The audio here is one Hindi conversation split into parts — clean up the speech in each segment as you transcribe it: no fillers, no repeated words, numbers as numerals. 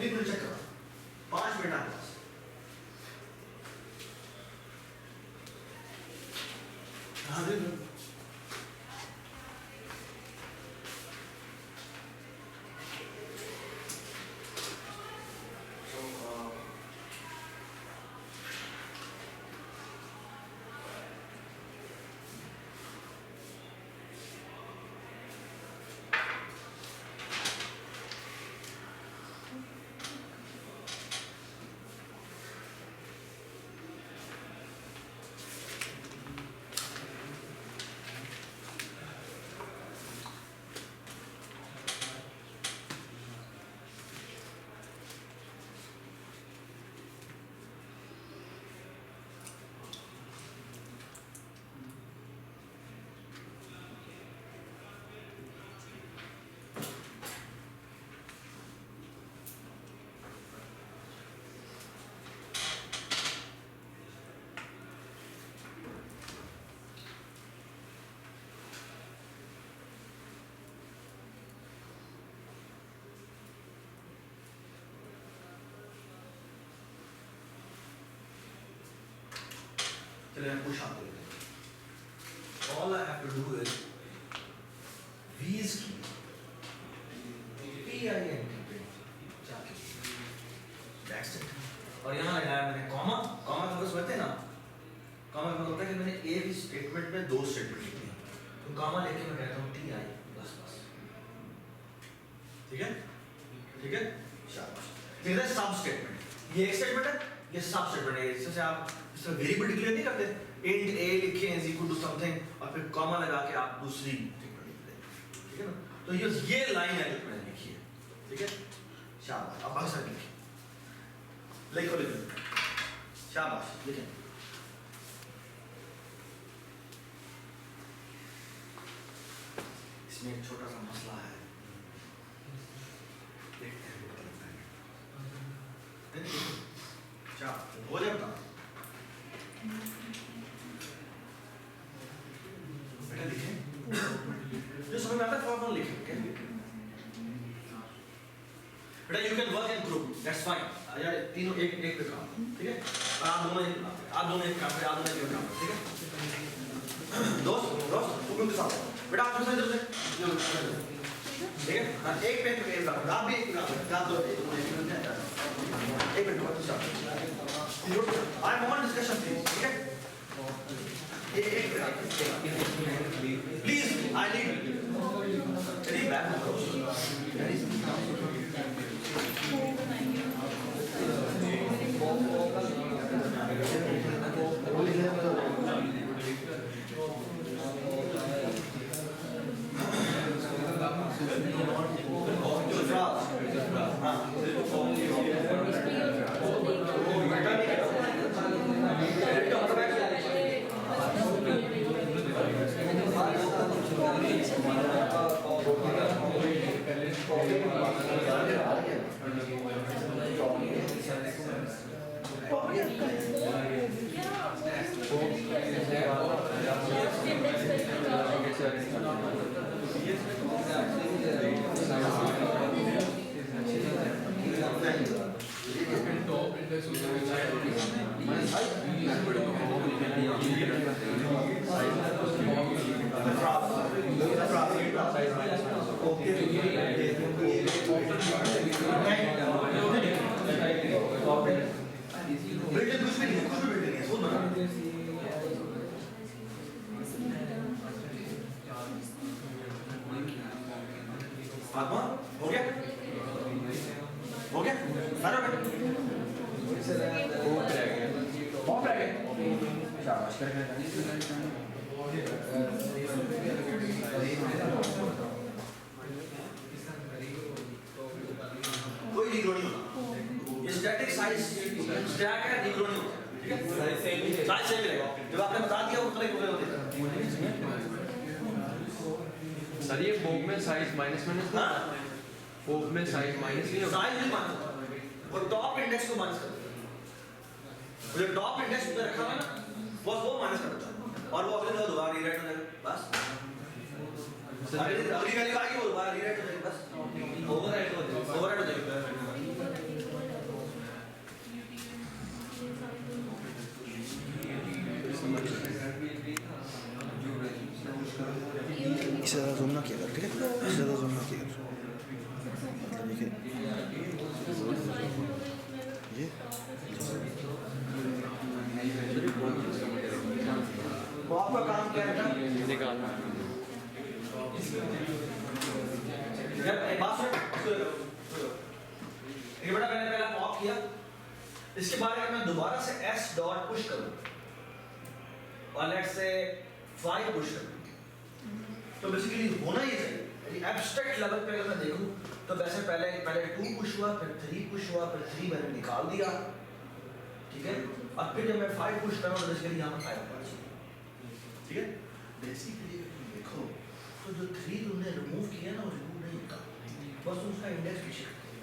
प्लीज मुझे चेक करो 5 मिनट आपके पास हाँ दे दो चलिए मैं पुश आप लेते हैं all I have to do is V's की PINT जाके that's it और यहाँ लगाया मैंने कॉमा कॉमा का बस बताते ना कॉमा का मतलब है कि मैंने एक ही स्टेटमेंट में 2 स्टेटमेंट लिखे हैं तो कॉमा लेके मैं कहता हूँ TI बस ठीक है शाबाश ये है सब स्टेटमेंट ये एक स्टेटमेंट है ये सब स्टेटमेंट है इससे आप इसमें वेरिएबल डिक्लेयर नहीं करते int a लिखे इज इक्वल टू समथिंग और फिर कॉमा लगा के आप दूसरी स्टेटमेंट लिख देते ठीक है ना तो ये लाइन है जो मैंने लिखी है ठीक है शाबाश अब बाकी सब लिखो शाबाश लिखें इसमें एक छोटा सा मसला है देखते हैं क्या लगता है अच्छा हो जाता बेटा लिखें जो समझ में आता है फॉर्मल लिखें ओके बेटा you can work in group that's fine यार तीनों एक पे काम ठीक है और आप दोनों एक काम ठीक है दोस्त तुम के साथ बेटा आप दूसरे इधर से ठीक है हां एक पेन पे काम आप भी एक काम आप दो एक मिनट रुको दूसरा आई वांट डिस्कशन ठीक है प्लीज आई नीड चलिए बैक आत्मा हो गया सारा बहुत रह गए शाबाश कोई रीग्रो नहीं होता ये स्टैटिक साइज स्टैक है रीग्रो नहीं होता ठीक है साइज सेम रहेगा जब आपने बता दिया वो करेक्ट होते सर ये फोक में साइज माइनस हां फोक में साइज माइनस नहीं होता साइज नहीं माइनस और टॉप इंडेक्स को माइनस कर जो टॉप इंडेक्स पे रखा हुआ है ना वो माइनस कर देता है और वो अगले दोबारा रीराइट हो जाएगा बस अगली वाली आएगी वो दोबारा रीराइट हो जाएगी बस ओवरराइट हो जाएगा एक बात सुनो, ये बेटा मैंने पहला पॉप किया, इसके बाद अगर मैं दोबारा से s डॉट पुश करूं और लेट्स से 5 पुश करूं, तो बेसिकली होना ये चाहिए एब्स्ट्रैक्ट लेवल पे अगर मैं देखूं तो वैसे पहले 2 पुश हुआ, फिर 3 पुश हुआ, फिर 3 मैंने निकाल दिया, ठीक है, और फिर जब मैं 5 पुश कर रहा हूं तो बेसिकली यहाँ पर 5 होना चाहिए, ठीक है। बेसिकली देखो तो जो 3 तुमने रिमूव किया ना वो रिमूव नहीं होता, बस उसका इंडेक्स पीछे करते हो,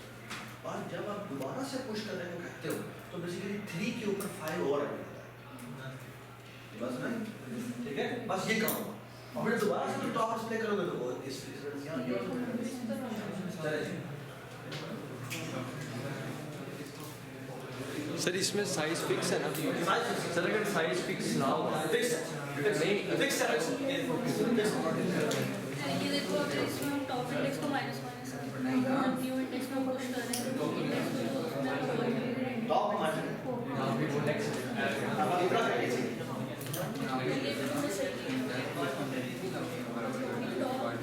और जब आप दोबारा से पुश करने को कहते हो तो बेसिकली 3 के ऊपर 5 और ऐड होता है, बस नहीं, ठीक है, बस ये काम होगा। और फिर दोबारा से तो टॉप डिस्प्ले करोगे तो वो इस यहाँ चले सर इसमें साइज फिक्स है ना? सर अगर साइज फिक्स ना हो फिक्स नहीं फिक्स है। ये देखो अगर इसमें हम टॉप इंडेक्स को माइनस न्यू इंडेक्स में पुश कर रहे हैं तो इंडेक्स को टॉप मार्जिन अब इतना करिए ये बिल्कुल सही है top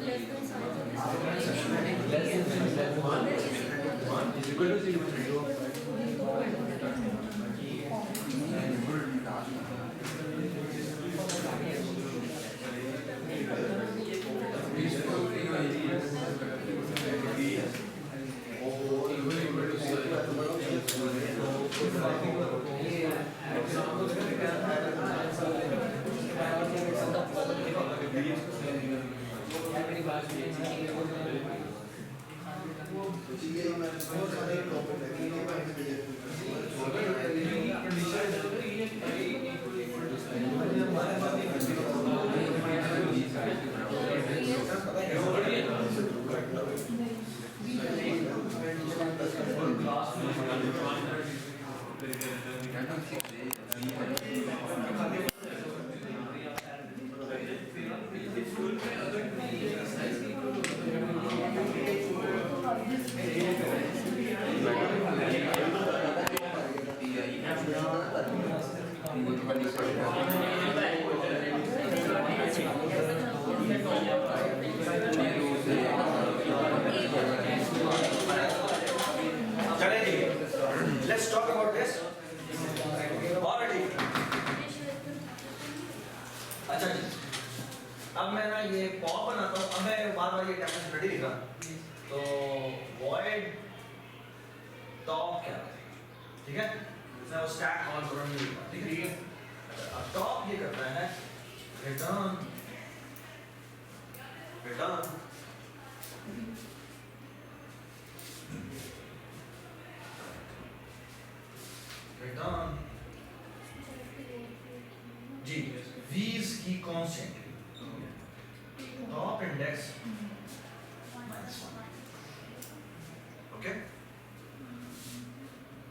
less than Let's talk about this already. अच्छा जी, अब मैं ना ये पॉप बनाता हूँ, अब मैं बार-बार ये टेक्स्ट रेडी लिखा, तो void top क्या है, ठीक है, मैं वो स्टैक और कॉलम नहीं लिखा, ठीक है, अब टॉप ये करता है रिटर्न जी v's की कांस्टेंट टॉप इंडेक्स -1, ओके,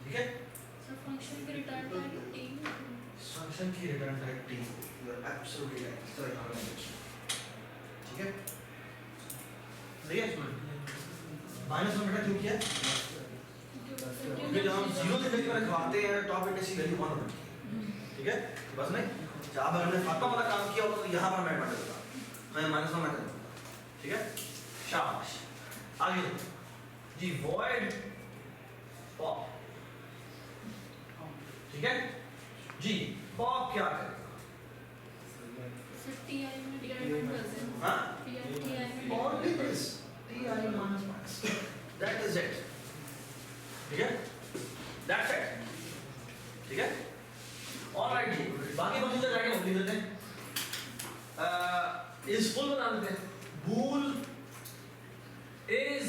ठीक है, फंक्शन की रिटर्न टाइप फंक्शन की return type t, you are absolutely right, ठीक है, सही है, -1 बेटा क्यों किया, क्योंकि जब हम 0 से वैल्यू रखवाते हैं टॉप इंडेक्स की वैल्यू 1 होती है, ठीक है, बस नहीं, जब हमने फातमा वाला काम किया होता तो यहाँ पर मैं मैटर देता, मैं -1 मैटर देता, ठीक है, शाबाश, आगे जी void pop, ठीक है जी, pop क्या करेगा, हाँ, only this ti minus, that is it, ठीक है, that's it, ठीक है, ऑलराइट जी, बाकी प्रोसीजर जाके हम लिख देते हैं, इज फुल बना देते हैं, bool is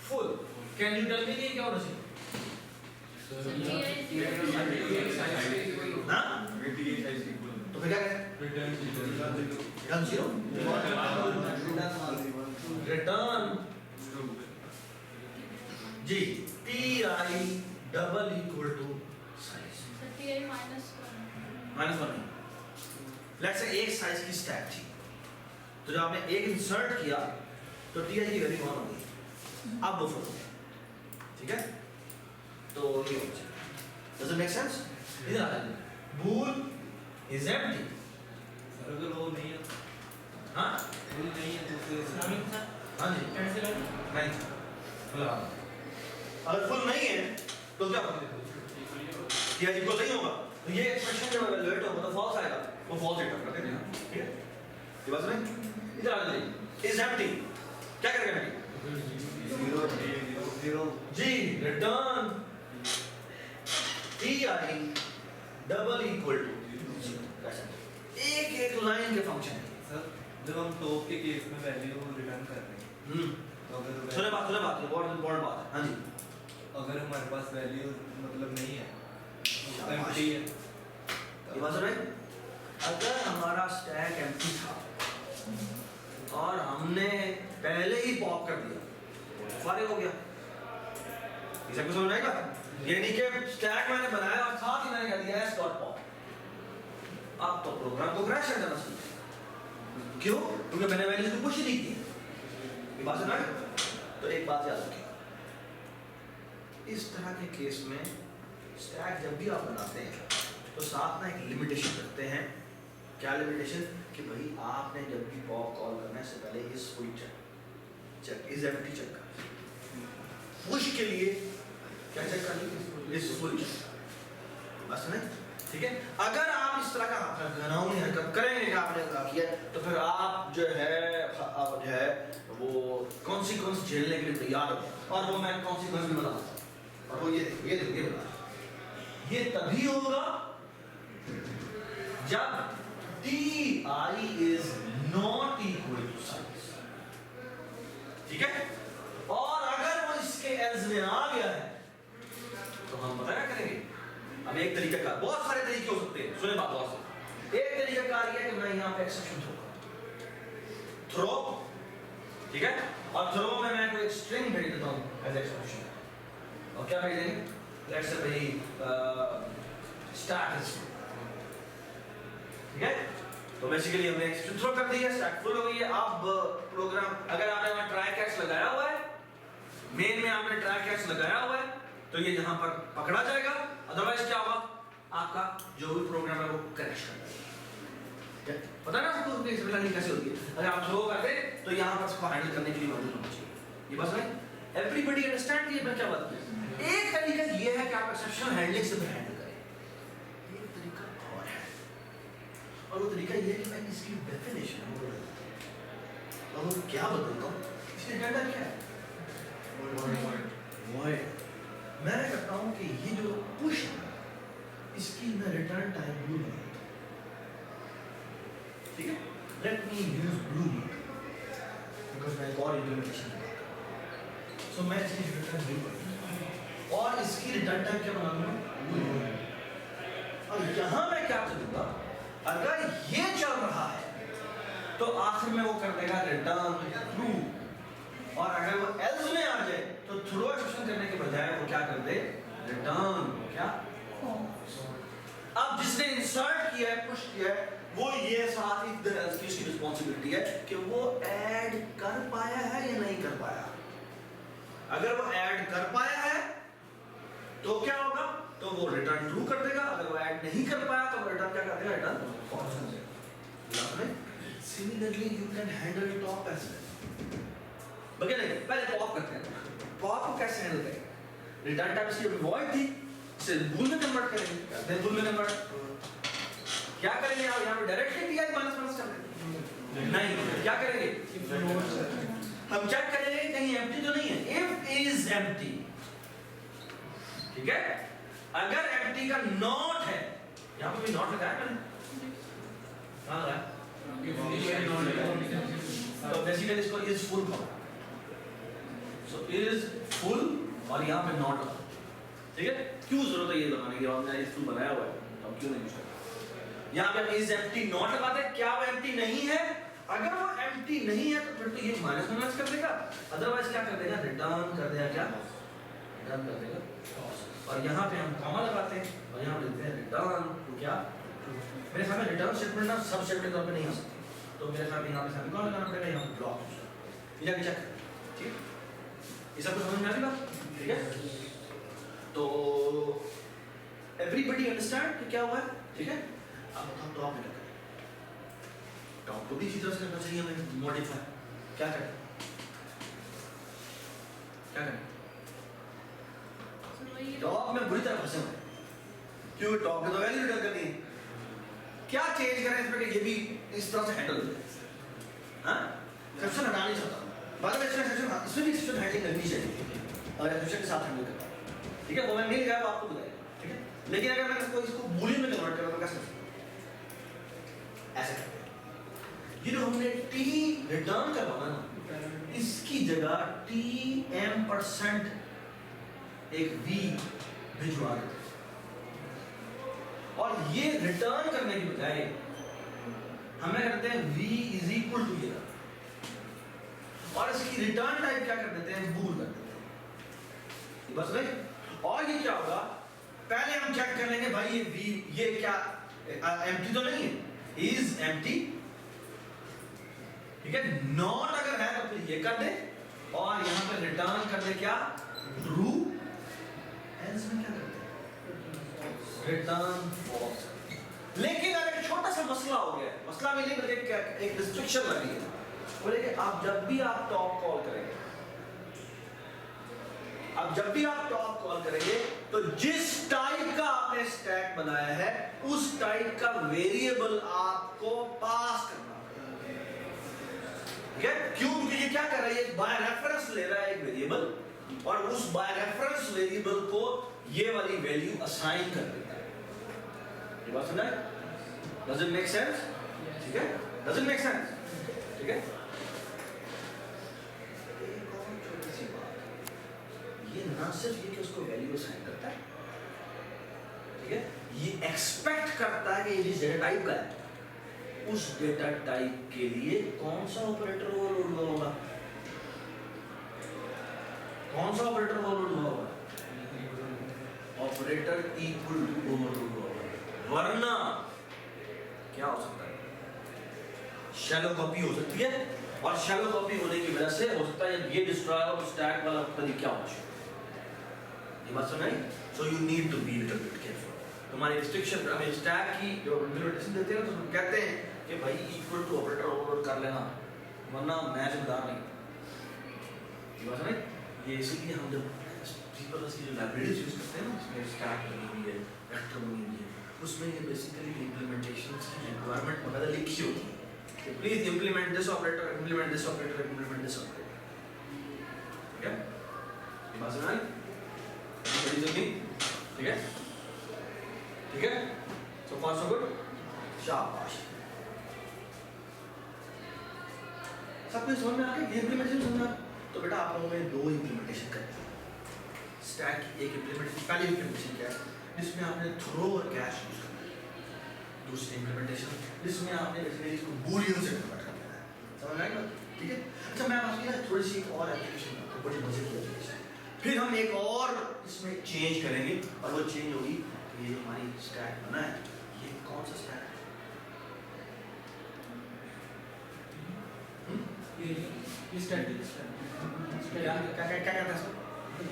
full, can you tell me क्या होना चाहिए, हाँ, तो फिर क्या करें, रिटर्न 0, रिटर्न जी ti double equal to size -1, let's say एक साइज की स्टैक थी, तो जब आपने एक इंसर्ट किया तो ti की वैल्यू 1 हो गई, अब वो फुल हो गया, ठीक है, तो ये हो जाए, डज इट मेक सेंस, इधर आ जाइए, bool is empty, अगर वो नहीं है हाँ फुल नहीं है दूसरे हाँ जी नहीं फुल अगर फुल नहीं है तो क्या कि आज इक्वल नहीं होगा तो ये एक्सप्रेशन जब इवैल्यूएट होगा तो फॉल्स आएगा वो फॉल्स रिटर्न कर देगा ठीक है ये बात नहीं इधर आ जाइए इज एम्प्टी क्या करेगा एम्प्टी 0 जी return ti double equal to एक एक लाइन के फंक्शन है सर जब हम टॉप के केस में वैल्यू रिटर्न कर रहे हैं तो अगर सुने बात बहुत इंपॉर्टेंट बात है हाँ जी अगर हमारे पास वैल्यू मतलब नहीं है एम्प्टी है ये बात सुन रहे अगर हमारा स्टैक एम्प्टी था और हमने पहले ही पॉप कर दिया फारिग हो गया इसे कुछ समझ आएगा यानी कि स्टैक मैंने बनाया और साथ ही मैंने कह दिया s डॉट पॉप अब तो प्रोग्राम को क्रैश कर जाना चाहिए क्यों क्योंकि मैंने वैल्यूज को पुश ही नहीं की ये बात सुन रहे तो एक बात याद रखिए इस तरह के केस में स्टैक जब भी आप बनाते हैं तो साथ में एक लिमिटेशन रखते हैं क्या लिमिटेशन कि भाई आपने जब भी पॉप कॉल करने से पहले इस full check is empty check कर पुश के लिए क्या चेक करनी इस फुल चेक बस नहीं ठीक है अगर आप इस तरह का घनाऊनी हरकत करेंगे कि आपने किया तो फिर आप जो है वो कॉन्सिक्वेंस झेलने के लिए तैयार हो और वो मैं कॉन्सिक्वेंस भी बता और वो ये बता ये तभी होगा जब ti is not equal to size ठीक है और अगर वो इसके else में आ गया है तो हम पता क्या करेंगे अब एक तरीका का बहुत सारे तरीके हो सकते हैं सुने बात गौर से एक तरीका कार ये है कि मैं यहाँ पे एक्सेप्शन थ्रो ठीक है और थ्रो में मैं कोई स्ट्रिंग भेज देता हूँ एज एक्सेप्शन और क्या भेज देंगे लेट्स से भाई स्टैक ठीक है तो बेसिकली हमने एक्सेप्शन थ्रो कर दिया स्टैक फुल हो गई है अब प्रोग्राम अगर आपने वहां ट्राई कैच लगाया हुआ है मेन में आपने ट्राई कैच लगाया हुआ है तो ये यहाँ पर पकड़ा जाएगा अदरवाइज क्या होगा आपका जो भी प्रोग्राम है वो क्रैश कर जाएगा पता है ना आपको इसकी कैसे होती है अगर आप थ्रो कर दे तो यहाँ पर इसको हैंडल करने के लिए मौजूद होना चाहिए ये बस नहीं एवरीबॉडी अंडरस्टैंड ये मैं क्या बात कर एक तरीका ये है कि आप एक्सेप्शनल हैंडलिंग से हैंडल करें एक तरीका और है और वो तरीका ये है कि मैं इसकी डेफिनेशन और क्या बदलता हूँ इसकी डाटा क्या है void मैं कहता हूं कि ये जो पुश है इसकी मैं रिटर्न टाइम ब्लू बनाता हूं ठीक है let me use blue because मैं एक और इम्प्लीमेंटेशन कर रहा हूं सो मैं इसकी रिटर्न ब्लू बनाऊंगा और इसकी रिटर्न टाइम क्या बना दूंगा और यहां मैं क्या करूंगा अगर ये चल रहा है तो आखिर में वो कर देगा रिटर्न ट्रू और अगर वो एल्स में आ जाए तो थ्रो एक्सेप्शन करने के बजाय वो क्या कर दे रिटर्न क्या अब जिसने इंसर्ट किया है पुश किया है वो ये साथ ही इधर एल्स की उसकी रिस्पांसिबिलिटी है कि वो ऐड कर पाया है या नहीं कर पाया अगर वो ऐड कर पाया है तो क्या होगा तो वो रिटर्न ट्रू कर देगा अगर वो ऐड नहीं कर पाया तो वो रिटर्न क्या कर देगा रिटर्न फॉल्स कर देगा similarly you can handle top as well बगे नहीं पहले पॉप करते हैं पॉप को कैसे हैंडल करेंगे रिटर्न टाइप इसकी वॉइड थी इसे बूल में कन्वर्ट करेंगे देन बूल में कन्वर्ट क्या करेंगे आप यहां पे डायरेक्टली pi माइनस माइनस कर देंगे नहीं क्या करेंगे हम चेक करेंगे कहीं एम्प्टी तो नहीं है इफ इज एम्प्टी ठीक है अगर एम्प्टी का नॉट है यहां पे भी नॉट लगाया मैंने कहां लगाया तो बेसिकली इसको इज फुल कहो so is full और यहाँ पे not ठीक है क्यों जरूरत है ये लगाने की और मैंने इस फुल बनाया हुआ है तो क्यों नहीं यूज करते यहाँ पे is empty not लगाते हैं क्या वो empty नहीं है अगर वो empty नहीं है तो फिर तो ये माइनस माइनस कर देगा अदरवाइज क्या कर देगा रिटर्न कर देगा क्या रिटर्न कर देगा और यहाँ पे हम कॉमा लगाते हैं और यहाँ पे लिखते हैं रिटर्न तो क्या मेरे ख्याल में रिटर्न स्टेटमेंट ना सब स्टेटमेंट तौर पे नहीं आ सकती तो मेरे ख्याल में यहाँ पे सेमीकोलन लगाना पड़ेगा यहाँ ब्लॉक ये जाके चेक ठीक ये सब कुछ समझ में आ गया ठीक है तो एवरीबॉडी अंडरस्टैंड कि क्या हुआ है ठीक है अब हम टॉप में टॉप को भी इसी तरह से करना चाहिए हमें मॉडिफाई। क्या करें क्या करें? So वही टॉप में बुरी तरह फंसे हुए हैं। क्यों? टॉप के तो वैल्यू रिटर्न करनी है। क्या चेंज करें इसमें कि ये भी इस तरह से हैंडल हो जाए? हाँ, एक्सेप्शन हटा नहीं सकता। बाद में इसमें भी एक्सेप्शन हैंडलिंग करनी चाहिए और एक्सेप्शन के साथ हैंडल करना है। ठीक है, वो मैं नहीं लगाया, वो आपको बताएगा। ठीक है, लेकिन अगर मैं इसको बूलियन में कन्वर्ट करूँ तो कैसे कर सकता? ऐसे करते हैं। ये जो हमने टी रिटर्न करवाना ना, इसकी जगह TM% एक V भिजवा देते हैं। और ये रिटर्न करने की बजाय हमें करते हैं V इज इक्वल टू ये, और इसकी रिटर्न टाइप क्या कर देते हैं? बूल कर देते हैं। बस नहीं, और ये क्या होगा? पहले हम चेक कर लेंगे भाई ये V ये क्या एम्प्टी तो नहीं है, इज एम्प्टी। ठीक है, नॉट अगर है तो फिर ये कर दे और यहां पे रिटर्न कर दे क्या? ट्रू। एल्स में क्या करते हैं? Return false. लेकिन अगर एक छोटा सा मसला हो गया, मसला में नहीं बल्कि एक रिस्ट्रिक्शन लगी है, बोले कि आप जब भी आप टॉप कॉल करेंगे, अब जब भी आप टॉप कॉल करेंगे तो जिस टाइप का आपने स्टैक बनाया है उस टाइप का वेरिएबल आपको पास करना है। ठीक है, क्यों? क्योंकि ये क्या कर रहा है? बाय रेफरेंस ले रहा है एक वेरिएबल और उस बाय रेफरेंस वेरिएबल को ये वाली वैल्यू असाइन कर देता है। ये बात सुना है? Does it make sense? ठीक है, does it make sense? ठीक है, एक और छोटी सी बात, ये ना सिर्फ ये कि उसको वैल्यू असाइन करता है, ठीक है, ये एक्सपेक्ट करता है कि ये जिस डेटा टाइप का है उस डेटा टाइप के लिए कौन सा ऑपरेटर ओवरलोड हुआ होगा? कौन सा ऑपरेटर ओवरलोड हुआ होगा? ऑपरेटर इक्वल टू ओवरलोड हुआ होगा। वरना क्या हो सकता है? शैलो कॉपी हो सकती है, और शैलो कॉपी होने की वजह से हो सकता है ये डिस्ट्रॉय और स्टैक वाला तरीका क्या हो जाए। ये बात सुनाई? So you need to be little bit careful. तुम्हारी रिस्ट्रिक्शन हमें स्टैक की जो इम्प्लीमेंटेशन देते हैं तो हम कहते हैं कि भाई इक्वल टू ऑपरेटर ओवरलोड कर लेना, वरना मैच बता नहीं। ये बात सुनाई? ये इसीलिए हम जब C++ की जो लाइब्रेरीज यूज करते हैं ना, उसमें स्टैक बनी हुई है, वेक्टर बनी हुई है, उसमें ये बेसिकली इम्प्लीमेंटेशन की रिक्वायरमेंट वगैरह लिखी होती है कि please implement this operator, implement this operator, implement this operator. ठीक है, ये बात सुनाई? ठीक है, ठीक है, सो फार सो गुड, शाबाश। सब कुछ समझ में आ गया? ये इम्प्लीमेंटेशन समझ में आ गया? तो बेटा आप लोगों में दो इम्प्लीमेंटेशन करते हैं। स्टैक की एक इम्प्लीमेंटेशन, पहली इम्प्लीमेंटेशन क्या है? जिसमें आपने थ्रो और कैश यूज करना है। दूसरी इम्प्लीमेंटेशन जिसमें आपने इसको बूलियन से कन्वर्ट करना है। समझ आएगा? ठीक है, अच्छा मैं आपकी ना थोड़ी सी और एप्लीकेशन आपको बड़ी मजे की एप्लीकेशन, फिर हम एक और इसमें चेंज करेंगे और वो चेंज होगी कि ये हमारी स्टैक बना है, ये कौन सा स्टैक है? ये स्टैटिक क्या क्या क्या क्या करता है?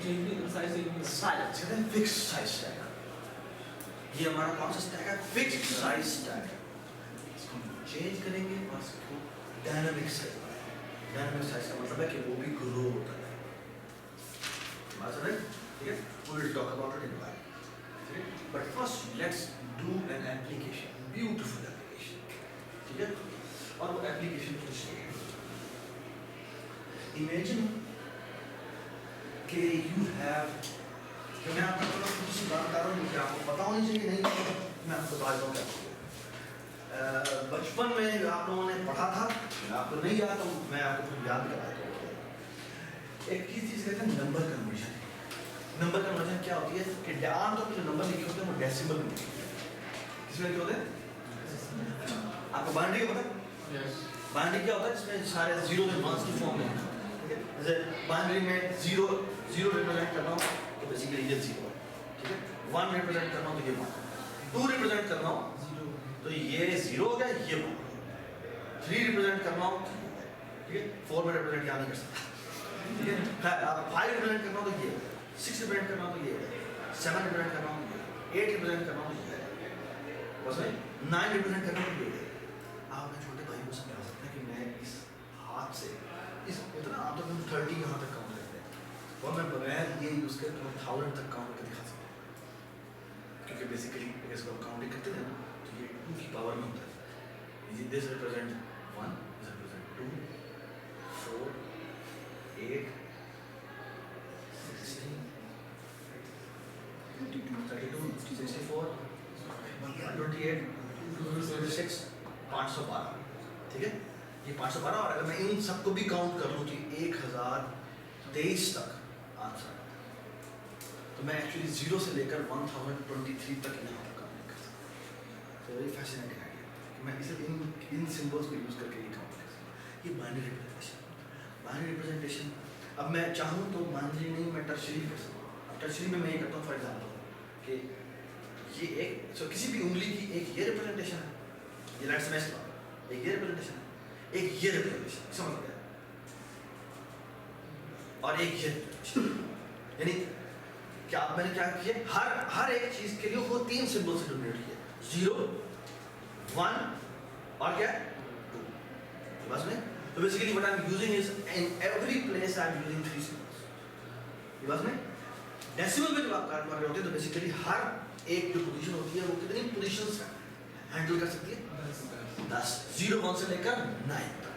चेंजिंग साइज साइज कहते हैं, फिक्स साइज स्टैक है। ये हमारा कौन सा स्टैक है? फिक्स साइज स्टैक है। इसको हम चेंज करेंगे और इसको डायनामिक साइज बनाएंगे। डायनामिक साइज का मतलब है कि वो भी ग्रो होता है। बात समझ? ठीक है, we will talk about it in a while. ठीक है, but first let's do an application, beautiful application. ठीक है, और वो application कुछ नहीं है। Imagine कि you have, तो मैं आपको कुछ सी बात बता रहा हूँ कि आपको पता होनी चाहिए, नहीं पता मैं आपको बता देता हूँ क्या। बचपन में आप लोगों ने पढ़ा था, आपको नहीं याद तो मैं आपको फिर याद कराता हूँ। एक चीज़ कहते हैं नंबर कन्वर्जन। नंबर कन्वर्जन क्या होती है कि आमतौर पर जो नंबर लिखे होते हैं वो डेसिमल में लिखे होते हैं। किसमें लिखे होते हैं? आपको बाइनरी का पता है? बाइनरी क्या होता है? जिसमें सारे जीरो एंड वंस की फॉर्म में, जैसे बाइनरी में जीरो रिप्रेजेंट करना हो तो बेसिकली ये जीरो है। ठीक है, वन रिप्रेजेंट करना हो तो ये वन, टू रिप्रेजेंट करना हो तो ये जीरो हो गया, ये वन, थ्री रिप्रेजेंट करना हो, ठीक है, फोर में रिप्रेजेंट यहाँ नहीं कर सकता। ठीक है, आप फाइव रिप्रेजेंट करना हो तो ये, सिक्स रिप्रेजेंट करना हो तो ये, सेवन रिप्रेजेंट करना हो तो ये, एट रिप्रेजेंट करना हो तो ये, बस नहीं, नाइन रिप्रेजेंट करना हो तो ये। आप अपने छोटे भाई को हाथ से इस इतना आप तो 30 यहाँ तक काउंट करते हैं, और मैं बगैर ये यूज़ कर तो 1000 तक काउंट करके दिखा सकता हूँ, क्योंकि बेसिकली इसको काउंटिंग करते थे ना तो ये 2 की पावर में होता है। दिस रिप्रेजेंट 1, दिस रिप्रेजेंट 2, 4, 8, 16, 32, 64, 128, 226, 512, ठीक है, ये 512। और अगर मैं इन सबको भी काउंट कर लूँ तो 1023 तक आंसर, तो मैं एक्चुअली 0 से लेकर 1023 तक यहाँ पर काउंट कर सकता हूँ। तो वेरी फैसिनेटिंग आइडिया, मैं इसे इन सिंबल्स को यूज़ करके ही काउंट कर सकता हूँ। ये बाइनरी रिप्रेजेंटेशन, अब मैं चाहूँ तो बाइनरी नहीं, मैं टर्शरी कर सकता हूँ। अब टर्शरी में मैं ये करता हूँ, फॉर एग्जाम्पल कि ये एक किसी भी उंगली की एक ये रिप्रेजेंटेशन है, ये राइट से लेफ्ट, एक ये रिप्रेजेंटेशन है, एक ये रिप्रेजेंटेशन, समझ गया, और एक ये रिप्रेजेंटेशन, यानी क्या मैंने क्या किया, हर एक चीज के लिए वो 3 सिंबल से डोमिनेट किया, 0, 1 और क्या 2, बस में। तो basically what I am using is in every place I am using 3 symbols, बस में। डेसिमल में जब आप काट रहे होते हैं तो बेसिकली हर एक जो पोजीशन होती है वो कितनी पोजीशंस हैंडल कर सकती है, 10, 0 1 से लेकर 9 तक,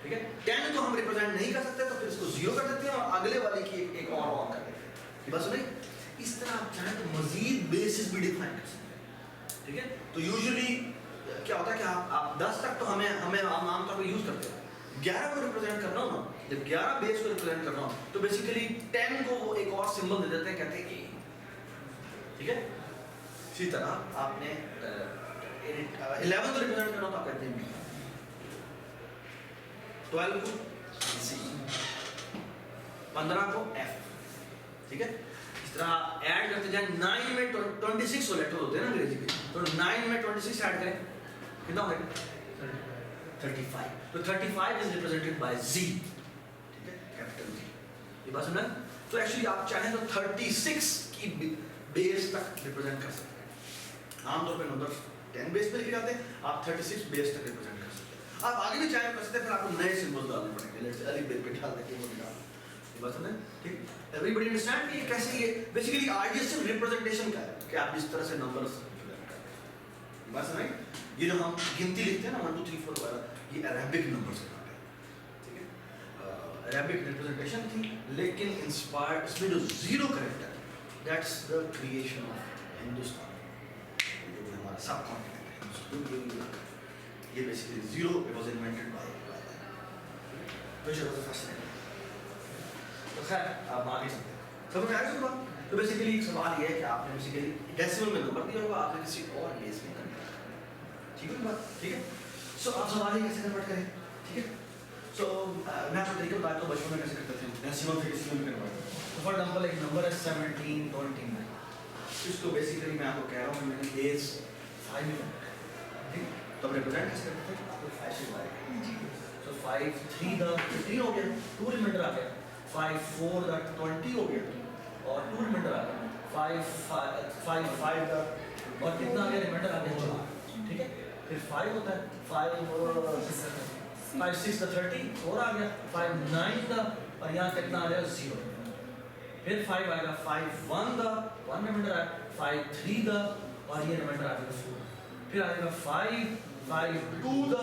ठीक है। 10 को हम रिप्रेजेंट नहीं कर सकते तो फिर इसको 0 कर देते हैं और अगले वाले की एक और ऑन कर देते हैं, बस नहीं। इस तरह आप चाहें तो मजीद बेसिस भी डिफाइन कर सकते हैं, ठीक है। तो यूजुअली क्या होता है कि आप 10 तक तो हमें आमतौर पर यूज करते हैं, 11 को रिप्रेजेंट करना हो ना, जब 11 बेस को रिप्रेजेंट करना हो तो बेसिकली 10 को वो एक और सिंबल दे देते हैं, कहते हैं ए, ठीक है। इसी तरह आपने 11 को रिप्रेजेंट करना हो तो आप कहते हैं बी, 12 को सी, 15 को एफ, ठीक है। इस तरह ऐड करते जाएं, 9 में 26 लेटर होते हैं ना अंग्रेजी के, तो 9 में 26 ऐड करें, कितना हो गया 35। तो 35 इज रिप्रेजेंटेड बाय Z, ठीक है, कैपिटल Z, ये बात समझ। तो एक्चुअली आप चाहें तो 36 की बेस तक रिप्रेजेंट कर सकते हैं। आमतौर पे नंबर 10 बेस पे लिखे जाते हैं, आप 36 बेस तक रिप्रेजेंट कर सकते हैं। आप आगे भी चाहे कर सकते हैं, फिर आपको नए सिंबल्स डालने पड़ेंगे, लेट्स से अलिफ बे डाल देंगे, वो डाल, ये बात समझ, ठीक। एवरीबॉडी अंडरस्टैंड कि कैसे ये बेसिकली आइडिया सिर्फ रिप्रेजेंटेशन का है कि आप इस तरह से नंबर्स रिप्रेजेंट करते हैं, ये बात समझ। ये जो हम गिनती लिखते हैं ना 1 2 3 4 वगैरह, ये अरेबिक नंबर से है, ठीक है। अरेबिक रिप्रेजेंटेशन थी, लेकिन इंस्पायर्ड इसमें जो 0 करेक्टर है, that's the creation of Hindustan, जो हमारा सब कॉन्टिनेंट है, ये basically 0 was invented by which was fascinating. तो खैर अब आगे चलते हैं, समझ में आया इसको बात। तो बेसिकली एक सवाल ये है कि आपने बेसिकली डेसिमल में नंबर दिया होगा, आपने किसी और बेस में कन्वर्ट किया, ठीक है बात, ठीक है। सो आप सवाल ये कैसे कन्वर्ट करें, ठीक है। सो मैं आपको तरीका बताता हूँ बचपन में कैसे करते थे डेसिमल से डेसिमल में कन्वर्ट। तो फॉर एग्जांपल एक नंबर है 1729, इसको बेसिकली मैं आपको कह रहा हूँ कि मैंने बेस 5 में, ठीक। तो अब रिप्रेजेंट कैसे करते थे, आपको 5 से डिवाइड, सो 5 3 द 15 हो गया, 2 रिमाइंडर आ गया, 5 4 द 20 हो गया और 2 रिमाइंडर आ गया, 5 5 द और कितना आ गया रिमाइंडर आ गया 4, ठीक है। फिर 5 होता है 5 6 द 30 4 आ गया, 5 9 द और यहाँ कितना आ गया 0, फिर 5 आएगा, 5 1 द 1 रिमाइंडर आया, 5 3 द और ये रिमाइंडर आ गया 4, फिर आएगा 5 2 द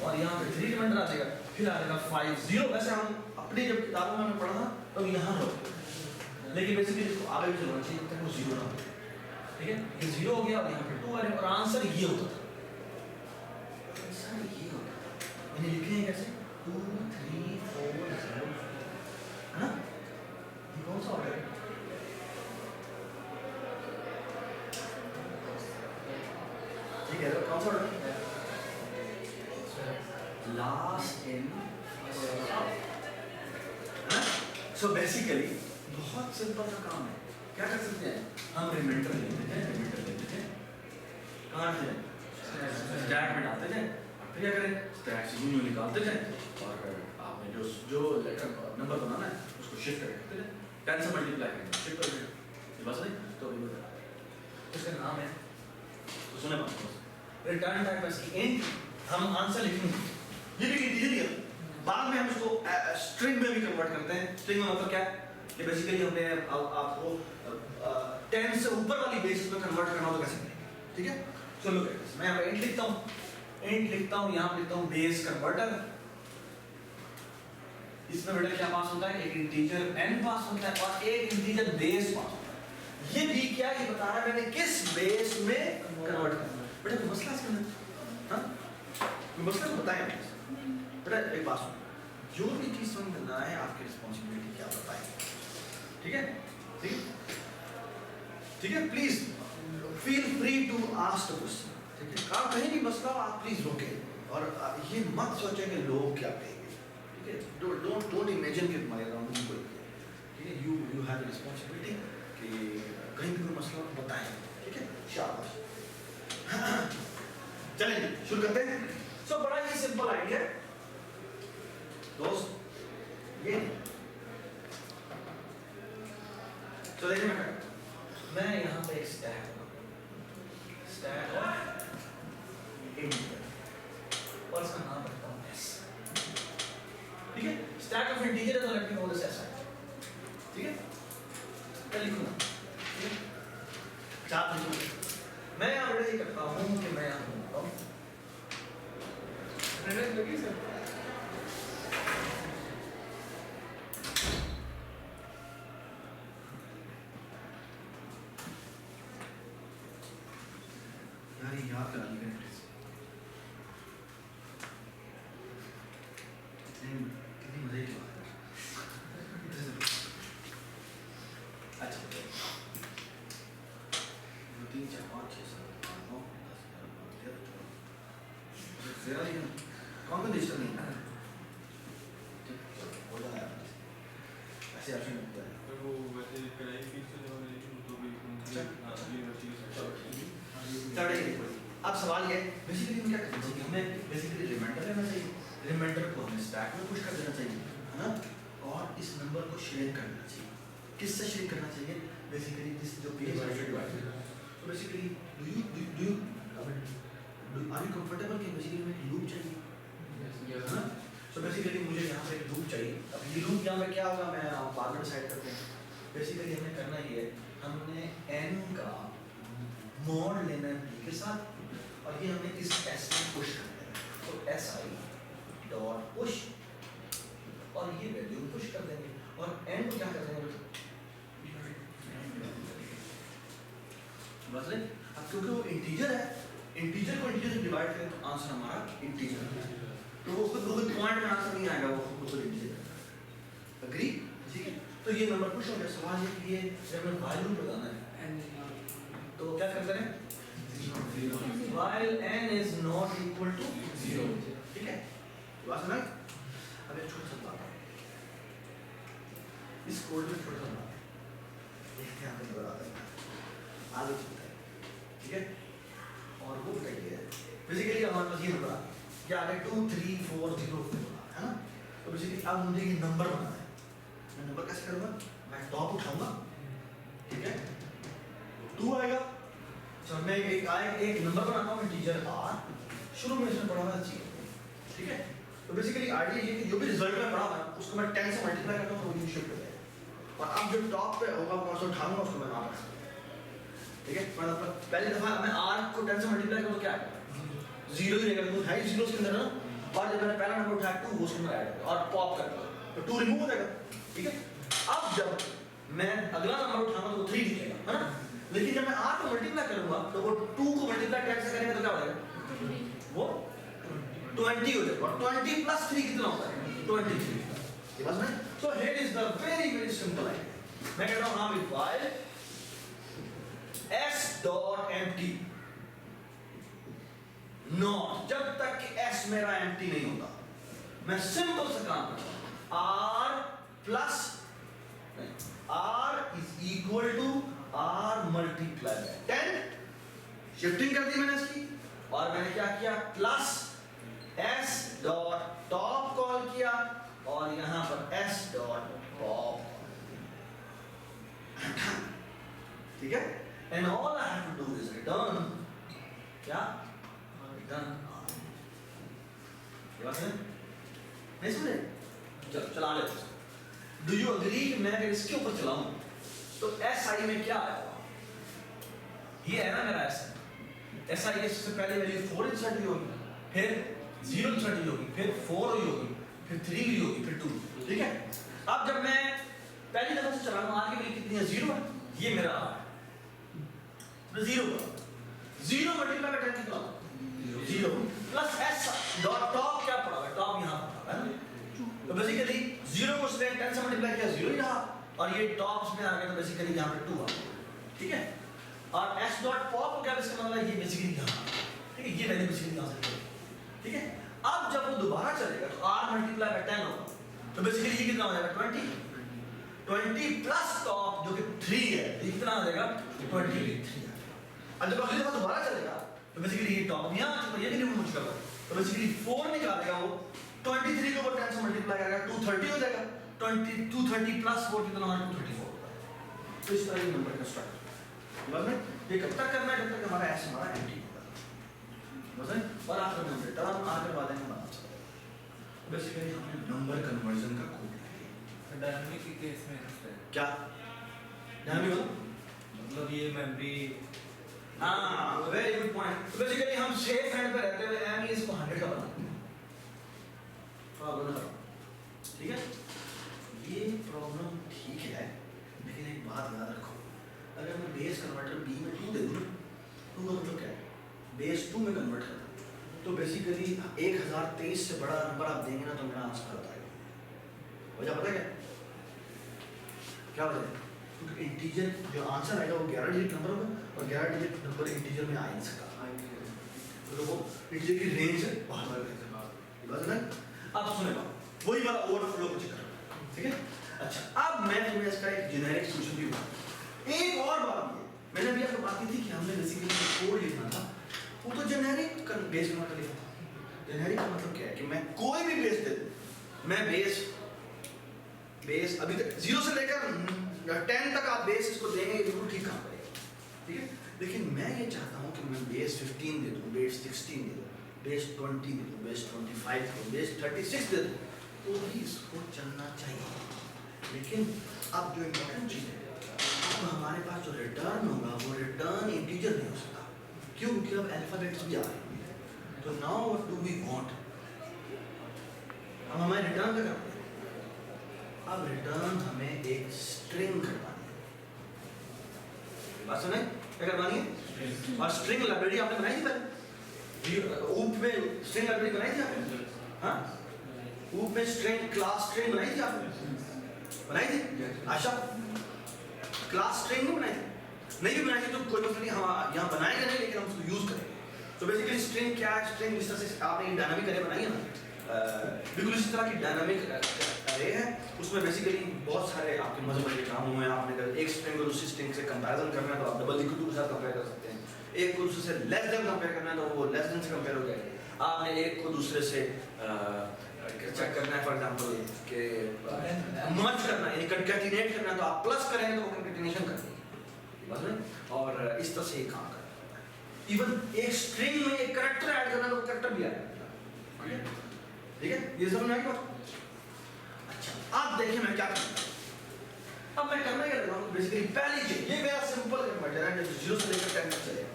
और यहाँ पे 3 रिमाइंडर आ जाएगा, फिर आएगा 5 0। वैसे हम अपनी जब किताबों में पढ़ा तो यहाँ रोक, लेकिन बेसिकली इसको आगे भी चलना चाहिए जब तक वो 0 ना हो, ठीक है। ये 0 हो गया और यहाँ पे 2 आ गया और आंसर ये होता था, आंसर ये होता था, मैंने लिखे हैं कैसे 2 3 4 0, है ना। ये कौन सा ऑर्डर है, ठीक है, कौन सा ऑर्डर है, लास्ट इन फर्स्ट आउट, है ना। सो बेसिकली बहुत सिंपल सा काम है, क्या कर सकते हैं हम रिमाइंडर ले लेते हैं, कहाँ से स्टैक में डालते हैं, फिर क्या करें स्टैक से यूं निकालते हैं और आपने जो लेटर नंबर बनाना है उसको शिफ्ट करते हैं, 10 से मल्टीप्लाई करेंगे, शिफ्ट कर देंगे, बस नहीं तो अभी बता इसका नाम है, तो सुने बात रिटर्न टाइप इसकी एंड हम आंसर लिखेंगे, ये भी कीजिए बाद में स्ट्रिंग में भी कन्वर्ट करते हैं। स्ट्रिंग में मतलब क्या है कि बेसिकली हमने आपको 10 से ऊपर वाली बेसिस में कन्वर्ट करना हो तो कैसे करेंगे, ठीक है। सो लुक एट दिस, मैं यहाँ पे इंट लिखता हूँ, यहाँ पे लिखता हूँ बेस कन्वर्टर। इसमें बेटा क्या पास होता है, एक इंटीजर n पास होता है और एक इंटीजर बेस पास होता है। ये भी क्या, ये बता रहा है मैंने किस बेस में कन्वर्ट करना है। बेटा कोई मसला इसके अंदर, हाँ कोई मसला तो बताएं बेटा। एक बात सुनो, जो भी चीज समझ करना है आपकी रिस्पॉन्सिबिलिटी क्या बताएं, ठीक है, ठीक है। Please feel free to ask the question, ठीक है। आप कहीं भी मसला हो आप प्लीज रोके और ये मत सोचें कि लोग क्या कहेंगे, ठीक है। डोंट इमेजिन कि तुम्हारे अराउंड भी कोई है, ठीक है। यू हैव रिस्पॉन्सिबिलिटी कि कहीं भी कोई मसला हो बताएं, ठीक है। शाबाश। चलिए शुरू करते हैं। सो बड़ा ही सिंपल आइडिया दोस्त, ये तो देखिए मैं यहाँ पे एक स्टैक ऑफ इंटीजर और इसका नाम रखता हूँ s, ठीक है। स्टैक ऑफ इंटीजर तो let me call this s, ठीक है। मैं लिखूँ ना, ठीक है, चार लिखूँ। मैं यहाँ पे ये करता हूँ कि मैं यहाँ बोलता हूँ याद करानी है कितनी मजे की बात है। अच्छा 2 3 4 5 6 7 8 9 10 11 12 कौन सा डिजिटल नहीं है, हो जाता है ऐसे ऑप्शन होता है। पर वो वैसे कढ़ाई पीस से जो है लेकिन तो भी अब सवाल ये बेसिकली हमें क्या करना चाहिए, हमें बेसिकली रिमाइंडर लेना चाहिए। रिमाइंडर को हमें स्टैक में पुश कर देना चाहिए, है ना, और इस नंबर को शेयर करना चाहिए। किससे शेयर करना चाहिए, बेसिकली दिस जो पेज है divide. So basically do you are you comfortable कि बेसिकली हमें एक लूप चाहिए, है ना। सो बेसिकली मुझे यहाँ पे एक लूप चाहिए। अब ये लूप यहाँ पे क्या होगा मैं बाद में डिसाइड करते हैं। बेसिकली हमें करना ये है, हमने n का मॉड लेना है b के साथ और ये हमें इस s में पुश करना है। तो si डॉट पुश और ये वैल्यू पुश कर देंगे और n को क्या कर देंगे बस। अब क्योंकि वो इंटीजर है, इंटीजर को इंटीजर से डिवाइड करें तो आंसर हमारा इंटीजर है। तो वो खुद पॉइंट में आंसर नहीं आएगा, वो खुद इंटीजर। एग्री, ठीक है। तो ये नंबर पुश हो गया। सवाल ये कि ये जब हमें वैल्यू बताना है तो क्या करते हैं, while n is not equal to 0, ठीक है। बात समझ। अब एक छोटा सा बात है, इस कोड में छोटा सा बात है, देखते हैं आपको नजर आता है, आगे चलते हैं, ठीक है। और वो बताइए बेसिकली हमारे पास ये नंबर आ गया, आगे 2 3 4 0 है ना। तो बेसिकली अब मुझे ये नंबर बनाना है। मैं नंबर कैसे करूँगा, मैं टॉप उठाऊंगा, ठीक है, 2 आएगा। चलो मैं एक नंबर बनाता हूँ इंटीजर r, शुरू में इसमें पढ़ा हुआ चाहिए, ठीक है। तो बेसिकली आइडिया ये कि जो भी रिजल्ट में पढ़ा है उसको मैं 10 से मल्टीप्लाई करता हूँ तो वो शिफ्ट हो जाएगा और अब जो टॉप पे होगा मैं उसको उठाऊंगा, उसको मैं वहाँ पर, ठीक है। मतलब पहली दफा मैं r को 10 से मल्टीप्लाई करूँ तो क्या आएगा, 0 ही रहेगा, तो है 0 के अंदर ना। और जब मैंने पहला नंबर उठाया 2 उसको मैं ऐड और पॉप कर दूंगा तो 2 रिमूव हो जाएगा, ठीक है। अब जब मैं अगला नंबर उठाऊंगा तो 3 दिखेगा, है ना। लेकिन जब मैं r को मल्टीप्लाई करूंगा तो वो 2 को मल्टीप्लाई 10 से करेंगे तो क्या हो जाएगा, वो 20 हो जाएगा और 20 प्लस 3 कितना होता है, 23। ये बस में। So here is the very simple idea. मैं कहता हूं हां भी while s dot empty not, जब तक कि s मेरा एम्प्टी नहीं होता, मैं सिंपल सा काम करता हूं, r plus r is equal to r multiply by 10, shifting कर दी मैंने इसकी और मैंने क्या किया, plus s dot top call किया और यहां पर s डॉट पॉप, ठीक है। And all I have to do is return क्या, रिटर्न r। ये बात है नहीं समझे, चलो चला लेते हैं। डू यू अग्री मैं अगर इसके ऊपर चलाऊं तो एस आई में क्या आएगा? ये है ना मेरा एस एस आई के सबसे पहले वैल्यू 4 इंसर्ट हुई होगी, फिर 0 इंसर्ट हुई होगी, फिर 4 हुई होगी, फिर 3 हुई होगी, फिर 2। ठीक है, अब जब मैं पहली दफा से चलाऊं आगे मेरी कितनी है? 0 है। ये मेरा R है, 0 मल्टीप्लाई बाय 10 कितना? 0 प्लस एस डॉट टॉप क्या पड़ा है? टॉप यहाँ पड़ा है। तो बेसिकली 0 को उसने 10 से मल्टीप्लाई किया, 0 ही रहा, और ये टॉप्स में आ गया तो बेसिकली यहाँ पे 2 आ गया। ठीक है, और s डॉट पॉप को क्या इसका मतलब है? ये बेसिकली यहाँ, ठीक है, ये वैल्यू बेसिकली यहाँ से निकलेगी। ठीक है, अब जब वो दोबारा चलेगा तो r मल्टीप्लाई बाय 10 होगा, तो बेसिकली ये कितना हो जाएगा? 20 प्लस टॉप जो कि 3 है, ये कितना आ जाएगा? 23। अब जब अगली दफा दोबारा चलेगा तो बेसिकली ये टॉप यहाँ आ चुका, ये भी नहीं मुश्किल है, तो बेसिकली 4 निकालेगा वो, 23 को 10 से मल्टीप्लाई करेगा 230 हो जाएगा, 230 प्लस 4 कितना होगा? 234 होगा। तो इस तरह ये नंबर का स्ट्रक्चर बस में ये कब तक करना है? जब तक हमारा एस हमारा एम्प्टी होगा, बस है। और आखिर में रिटर्न आकर बाद में बना सकते हैं। बेसिकली हमने नंबर कन्वर्जन का कोड लिखा है। डायनामिक के केस में क्या डायनामिक मतलब ये मेमोरी हाँ, वेरी गुड पॉइंट। तो बेसिकली हम सेफ हैंड पे रहते हुए एम इसको 100 का बनाते हैं। प्रॉब्लम है, ठीक है, ये प्रॉब्लम ठीक है, लेकिन एक बात याद रखो, अगर मैं बेस कन्वर्टर बी में 2 दे दूँ, 2 का मतलब क्या है? बेस 2 में कन्वर्ट करना, तो बेसिकली 1023 से बड़ा नंबर आप देंगे ना तो मेरा आंसर बताएगा। वजह पता क्या वजह? क्योंकि इंटीजर जो आंसर आएगा वो 11 डिजिट नंबर होगा, और 11 डिजिट नंबर इंटीजर में आ नहीं सकता, तो वो इंटीजर की रेंज है बाहर बस ना। अब सुने वही वाला ओवरफ्लो को चेक करो, ठीक है। अच्छा, अब मैं तुम्हें इसका एक जेनेरिक सॉल्यूशन भी बताऊं। एक और बात ये मैंने अभी आपको बात की थी कि हमने बेसिकली कोड लिखना था, वो तो जेनेरिक बेस कन्वर्टर लिखा था। जेनेरिक का मतलब क्या है कि मैं कोई भी बेस दे दूं, मैं बेस अभी तक 0 से लेकर 10 तक आप बेस इसको देंगे, बिल्कुल ठीक काम करेगा, ठीक है। लेकिन मैं ये चाहता हूँ कि मैं बेस 15 दे दूँ, बेस 16 दे दूँ, बेस 20 दे दूँ, बेस 25 दे दूँ, बेस 36 दे दूँ, तो भी इसको चलना चाहिए। लेकिन अब जो इम्पोर्टेंट चीज़ है, अब हमारे पास जो रिटर्न होगा वो रिटर्न इंटीजर नहीं हो सकता। क्यों? क्योंकि अब अल्फाबेट्स भी आ रहे हैं। तो now what do we want? अब हमें रिटर्न क्या करना है? अब रिटर्न हमें एक स्ट्रिंग करवानी है। बात सुने, क्या करवानी है? और स्ट्रिंग लाइब्रेरी आपने बनाई थी पहले? ऊप में स्ट्रिंग लाइब्रेरी बनाई थी आपने? हाँ, ऊप में स्ट्रिंग क्लास स्ट्रिंग बनाई थी आपने? बनाई थी? आशा क्लास स्ट्रिंग नहीं बनाई थी? नहीं भी बनाई थी तो कोई मतलब नहीं, हम यहाँ बनाएंगे नहीं, लेकिन हम उसको यूज करेंगे। तो बेसिकली स्ट्रिंग क्या है? स्ट्रिंग इस तरह से आपने डायनामिक अरे बनाई है ना, बिल्कुल इसी तरह की डायनामिक अरे है। उसमें बेसिकली बहुत सारे आपके मजबूत काम हुए हैं। आपने अगर एक स्ट्रिंग को दूसरी स्ट्रिंग से कंपैरिजन करना है तो आप डबल इक्वल टू के साथ कंपेयर कर सकते हैं। एक को दूसरे से लेस देन कंपेयर करना है तो वो लेस देन से कंपेयर हो जाएगा। आपने एक को दूसरे से चेक करना है, फॉर एग्जांपल कि मर्ज करना है, यानी कंकैटिनेट करना है, तो आप प्लस करेंगे तो वो कंकैटिनेशन करेंगे, बस नहीं। और इस तरह से ये काम करना है। इवन एक स्ट्रिंग में एक कैरेक्टर ऐड करना है तो कैरेक्टर भी आएगा, ठीक है। ये समझ में आई बात? अच्छा, अब देखिए मैं क्या करूँगा। अब मैं करना क्या लगा हूँ? बेसिकली पहली चीज ये मेरा सिंपल कन्वर्टर है, 0 से लेकर 10 तक चलेगा।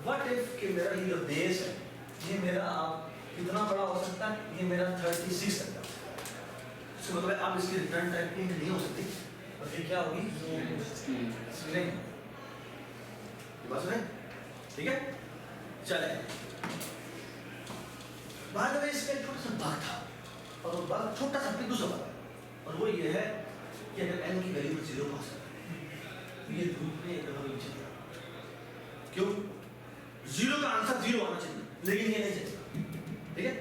व्हाट इफ कि मेरा ये जो बेस है, ये मेरा कितना बड़ा हो सकता है? ये मेरा 36 तक जा सकता है। इसका मतलब अब इसकी रिटर्न टाइप की नहीं हो सकती, और फिर क्या होगी? स्ट्रिंग, बस नहीं, ठीक है। चले, बाद में इसका एक छोटा सा बग था, और वो बग छोटा सा भी दूसरा बग है, और वो ये है कि अगर n की वैल्यू 0 पास है तो ये लूप में एक दफा नीचे जाएगा। क्यों? 0 का आंसर 0 आना चाहिए, लेकिन ये नहीं चाहिए, ठीक है।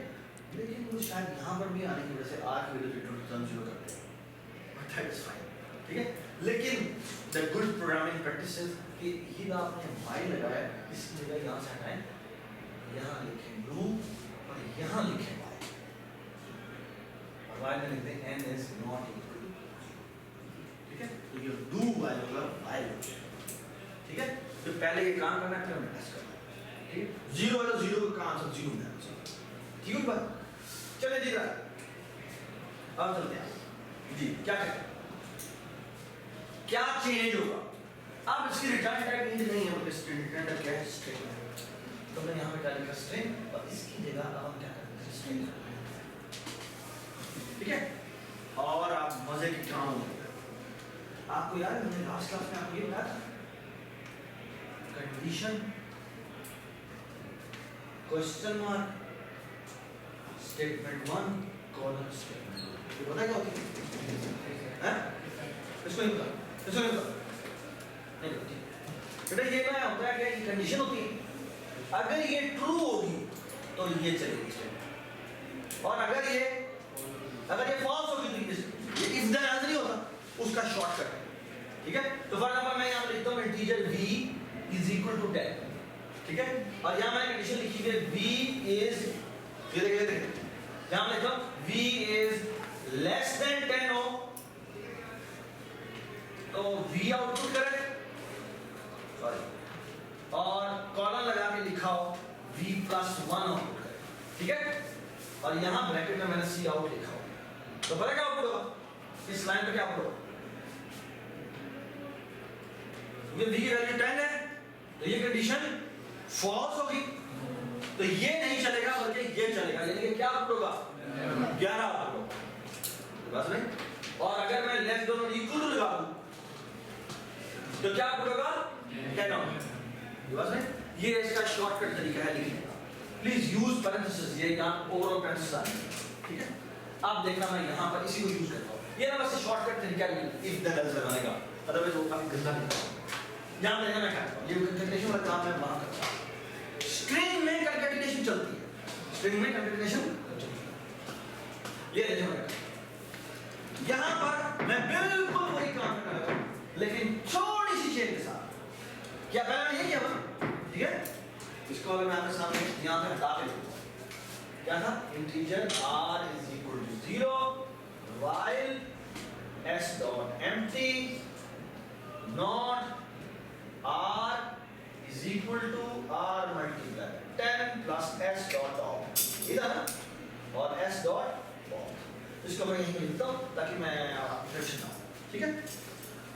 लेकिन वो शायद यहाँ पर भी आने की वजह से r की वैल्यू रिटर्न 0 करते हैं, बट दैट इज फाइन, ठीक है। लेकिन द गुड प्रोग्रामिंग प्रैक्टिसेस कि ये आपने y लगाया, इस जगह यहाँ से हटाएं, यहाँ लिखें लूप और यहाँ लिखें y, और y में लिखते हैं n is not equal, ठीक है। तो ये do y मतलब y, ठीक है। तो पहले ये काम करना है, फिर हमें टेस्ट करना है, ठीक है। 0 है तो 0 का आंसर 0 है, ठीक है बात। चले जी अब चलते हैं जी, क्या करें, क्या चेंज होगा। अब इसकी रिटर्न टाइप इंट नहीं है, बल्कि रिटर्न टाइप क्या है, स्ट्रिंग है। तो मैं यहाँ पे डालेंगे स्ट्रिंग और इसकी जगह अब हम क्या करेंगे, स्ट्रिंग। ठीक है, और आप मजे की काम होंगे। आपको याद है हमने लास्ट क्लास में आपको ये बताया था, condition question mark statement 1 colon statement 2। ये पता क्या होती है? हैं? इसको नहीं पता, इसको नहीं पता, नहीं पता। बेटा ये क्या होता है, क्या ये कंडीशन होती है, अगर ये ट्रू होगी तो ये चलेगी स्टेटमेंट, और अगर ये फॉल्स होगी तो ये इफ देन एल्स नहीं होता, उसका शॉर्टकट है। ठीक है, तो फॉर एग्जांपल मैं यहां पे लिखता हूं integer v is equal to 10। ठीक है, और यहां मैंने कंडीशन लिखी है v इज, ये देखिए यहां मैं लिखता हूं v इज लेस देन 10 हो तो v आउटपुट करे, सॉरी, और कॉलन लगा के लिखा हो v प्लस 1 आउटपुट करे। ठीक है, और यहां ब्रैकेट में मैंने c आउट लिखा हो, तो पता क्या आउटपुट होगा, इस लाइन पे क्या आउटपुट होगा, ये v की वैल्यू 10 है तो ये कंडीशन फॉल्स होगी, तो ये नहीं चलेगा बल्कि ये चलेगा, यानी कि क्या आउटपुट होगा, 11 आउटपुट होगा। बस नहीं, और अगर मैं लेस दोनों इक्वल लगा दूं तो क्या आउटपुट होगा, 10 आउटपुट। बस नहीं, ये इसका शॉर्टकट तरीका है लिखने का। प्लीज यूज पैरेंथेसिस, ये यहां ओवरऑल पैरेंथेसिस आ रही है। ठीक है, अब देखना मैं यहां पर इसी को यूज करता हूं, ये ना बस शॉर्टकट तरीका है इफ देन एल्स लगाने का, अदरवाइज वो काफी गंदा दिखता है। यहां देखना मैं क्या करता हूं, ये कंकेटिनेशन वाला काम मैं वहां करता हूं। स्ट्रिंग में कंकेटिनेशन चलती है, स्ट्रिंग में कंकेटिनेशन चलती है। ये देखो यहां पर मैं बिल्कुल वही काम करने लगा, लेकिन थोड़ी सी चेंज के साथ। क्या पहले मैं ये किया था, ठीक है, इसको अगर मैं आपके सामने यहां पे हटा के लिखूं, क्या था, integer r is equal to 0 while s dot empty not r is equal to r multiplied 10 plus s dot out, इधर ना, और s dot out, इसको मैं यहीं लिखता हूं ताकि मैं फ्रेश ना हो। ठीक है,